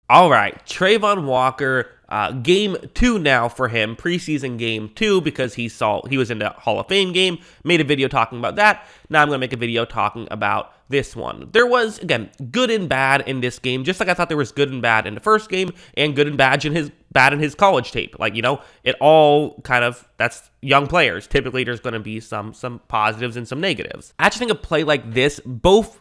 All right, Travon Walker, game 2 now for him, preseason game 2, because he was in the Hall of Fame game, made a video talking about that. Now I'm going to make a video talking about this one. There was, again, good and bad in this game, just like I thought there was good and bad in the first game, and good and bad in his college tape. Like, it all kind of, that's young players. Typically, there's going to be some positives and some negatives. I actually think a play like this, both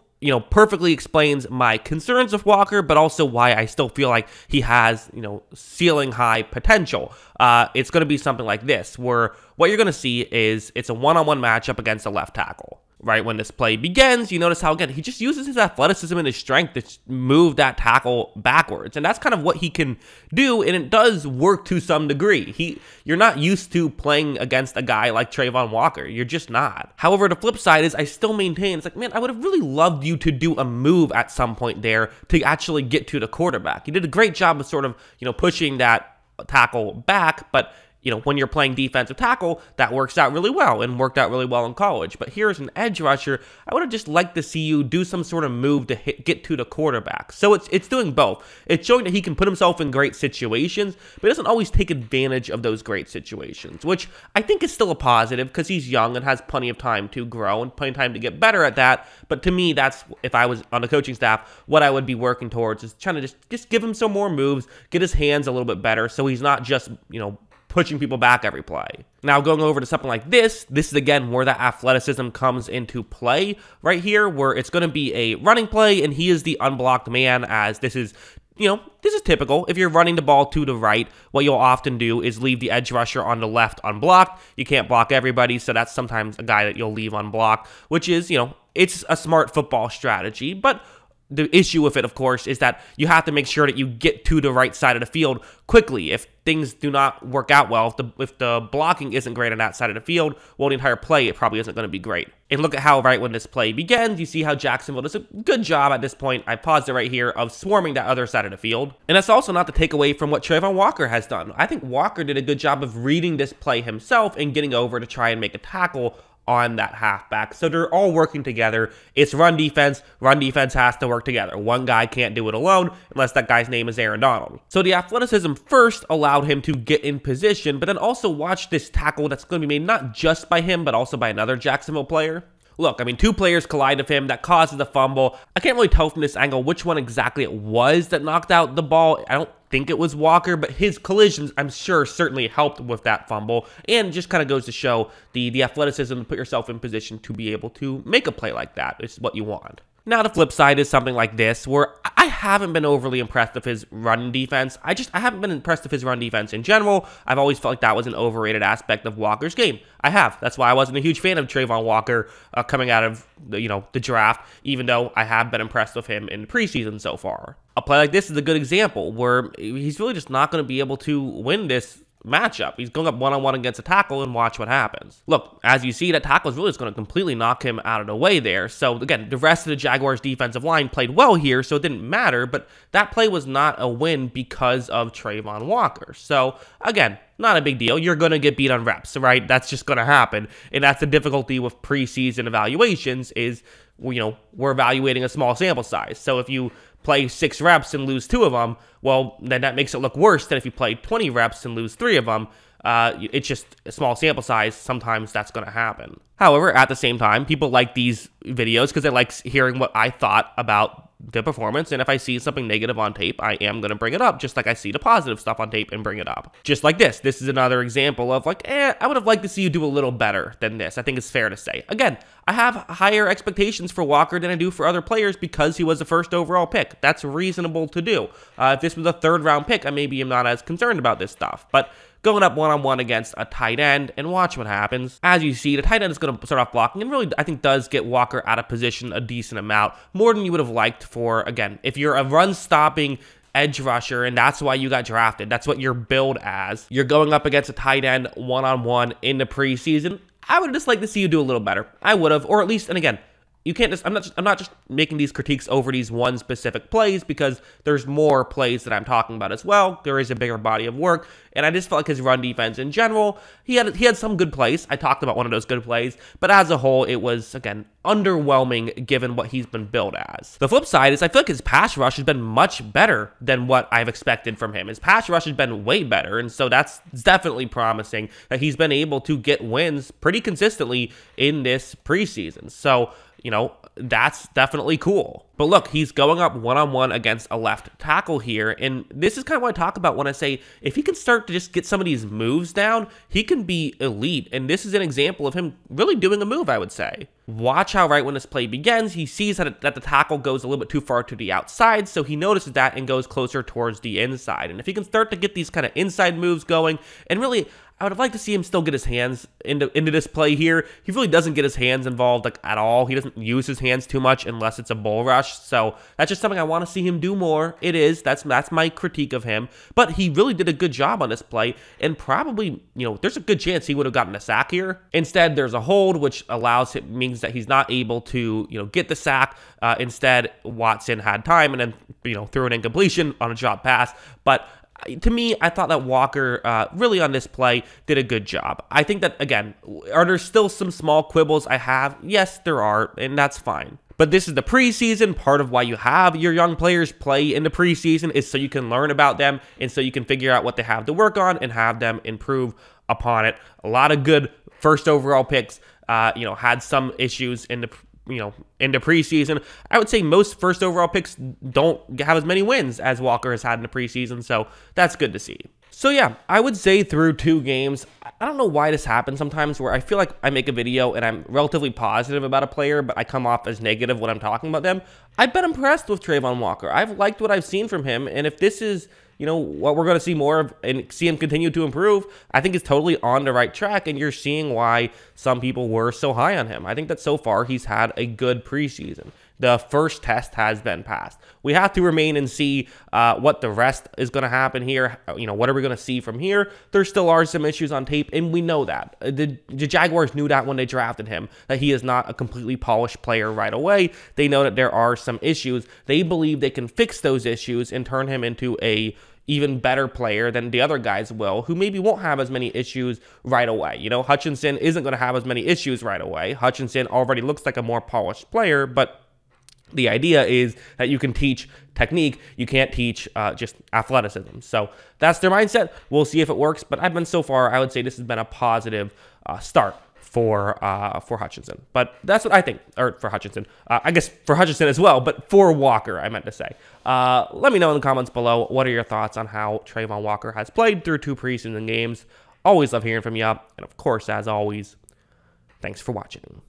perfectly explains my concerns with Walker, but also why I still feel like he has, ceiling high potential. It's going to be something like this, where what you're going to see is it's a one-on-one matchup against a left tackle. Right when this play begins, you notice how, again, he just uses his athleticism and his strength to move that tackle backwards. And that's kind of what he can do, and it does work to some degree. You're not used to playing against a guy like Travon Walker. You're just not. However, the flip side is I still maintain, it's like, man, I would have really loved you to do a move at some point there to actually get to the quarterback. You did a great job of sort of, pushing that tackle back, but when you're playing defensive tackle, that works out really well and worked out really well in college. But here's an edge rusher. I would have just liked to see you do some sort of move to get to the quarterback. So it's doing both. It's showing that he can put himself in great situations, but he doesn't always take advantage of those great situations, which I think is still a positive because he's young and has plenty of time to grow and plenty of time to get better at that. But to me, that's, if I was on the coaching staff, what I would be working towards is trying to just give him some more moves, get his hands a little bit better so he's not just, pushing people back every play. Now, going over to something like this is again where that athleticism comes into play right here, where it's going to be a running play and he is the unblocked man, as this is typical. If you're running the ball to the right, what you'll often do is leave the edge rusher on the left unblocked. You can't block everybody, so that's sometimes a guy that you'll leave unblocked, which is, it's a smart football strategy, but the issue with it, of course, is that you have to make sure that you get to the right side of the field quickly. If things do not work out well, if the blocking isn't great on that side of the field, well, the entire play, it probably isn't going to be great. And look at how right when this play begins, you see how Jacksonville does a good job at this point. I paused it right here of swarming that other side of the field. And that's also not to take away from what Travon Walker has done. I think Walker did a good job of reading this play himself and getting over to try and make a tackle on that halfback. So they're all working together. It's run defense. Run defense has to work together. One guy can't do it alone unless that guy's name is Aaron Donald. So the athleticism first allowed him to get in position, but then also watch this tackle that's going to be made not just by him, but also by another Jacksonville player. Look, I mean, two players collide with him. That causes the fumble. I can't really tell from this angle which one exactly it was that knocked out the ball. I don't think it was Walker, but his collisions, I'm sure, certainly helped with that fumble. And just kind of goes to show the athleticism to put yourself in position to be able to make a play like that. It's what you want. Now, the flip side is something like this, where I haven't been overly impressed with his run defense. I haven't been impressed with his run defense in general. I've always felt like that was an overrated aspect of Walker's game. I have. That's why I wasn't a huge fan of Travon Walker coming out of the draft, even though I have been impressed with him in preseason so far. A play like this is a good example where he's really just not going to be able to win this matchup. He's going up one-on-one against a tackle, and watch what happens. Look, as you see, that tackle is really just going to completely knock him out of the way there. So again, the rest of the Jaguars defensive line played well here, so it didn't matter, but that play was not a win because of Travon Walker. So again, not a big deal. You're going to get beat on reps, right? That's just going to happen. And that's the difficulty with preseason evaluations is, we're evaluating a small sample size. So if you play 6 reps and lose 2 of them, well, then that makes it look worse than if you play 20 reps and lose 3 of them. It's just a small sample size. Sometimes that's going to happen. However, at the same time, people like these videos because they like hearing what I thought about the performance, and if I see something negative on tape, I am going to bring it up, just like I see the positive stuff on tape and bring it up. Just like this. This is another example of like, I would have liked to see you do a little better than this. I think it's fair to say. Again, I have higher expectations for Walker than I do for other players because he was the first overall pick. That's reasonable to do. If this was a 3rd round pick, I maybe am not as concerned about this stuff, but going up one-on-one against a tight end, and watch what happens. As you see, the tight end is going to start off blocking, and really, I think, does get Walker out of position a decent amount, more than you would have liked for, again, if you're a run-stopping edge rusher, and that's why you got drafted. That's what you're billed as. You're going up against a tight end one-on-one in the preseason. I would just like to see you do a little better. I would have, or at least, and again, you can't just, I'm not just making these critiques over these one specific plays, because there's more plays that I'm talking about as well. There is a bigger body of work, and I just felt like his run defense in general, he had some good plays. I talked about one of those good plays, but as a whole, it was, again, underwhelming given what he's been billed as. The flip side is I feel like his pass rush has been much better than what I've expected from him. His pass rush has been way better, and so that's definitely promising that he's been able to get wins pretty consistently in this preseason. So, you know, that's definitely cool. But look, he's going up one-on-one against a left tackle here, and this is kind of what I talk about when I say if he can start to just get some of these moves down, he can be elite, and this is an example of him really doing a move, I would say. Watch how right when this play begins, he sees that the tackle goes a little bit too far to the outside, so he notices that and goes closer towards the inside. And if he can start to get these kind of inside moves going, and really, I would have liked to see him still get his hands into this play here. He really doesn't get his hands involved like at all. He doesn't use his hands too much unless it's a bull rush. So that's just something I want to see him do more. It is. That's my critique of him. But he really did a good job on this play, and probably, you know, there's a good chance he would have gotten a sack here. Instead, there's a hold, which means that he's not able to, you know, get the sack. Instead, Watson had time and then, you know, threw an incompletion on a drop pass. But to me, I thought that Walker really on this play did a good job. I think that, again, are there still some small quibbles I have? Yes, there are, and that's fine. But this is the preseason. Part of why you have your young players play in the preseason is so you can learn about them and so you can figure out what they have to work on and have them improve upon it. A lot of good first overall picks, you know, had some issues in the preseason. I would say most first overall picks don't have as many wins as Walker has had in the preseason, so that's good to see. So yeah, I would say through 2 games, I don't know why this happens sometimes where I feel like I make a video and I'm relatively positive about a player, but I come off as negative when I'm talking about them. I've been impressed with Travon Walker. I've liked what I've seen from him, and if this is, you know, what we're going to see more of and see him continue to improve, I think it's totally on the right track, and you're seeing why some people were so high on him. I think that so far he's had a good preseason. The first test has been passed. We have to remain and see what the rest is going to happen here. You know, what are we going to see from here? There still are some issues on tape, and we know that. The Jaguars knew that when they drafted him, that he is not a completely polished player right away. They know that there are some issues. They believe they can fix those issues and turn him into a even better player than the other guys will, who maybe won't have as many issues right away. You know, Hutchinson isn't going to have as many issues right away. Hutchinson already looks like a more polished player, but the idea is that you can teach technique. You can't teach just athleticism. So that's their mindset. We'll see if it works. But so far, I would say this has been a positive start for Hutchinson. But that's what I think, or for Hutchinson. I guess for Hutchinson as well, but for Walker, I meant to say. Let me know in the comments below, what are your thoughts on how Travon Walker has played through 2 preseason games. Always love hearing from you. And of course, as always, thanks for watching.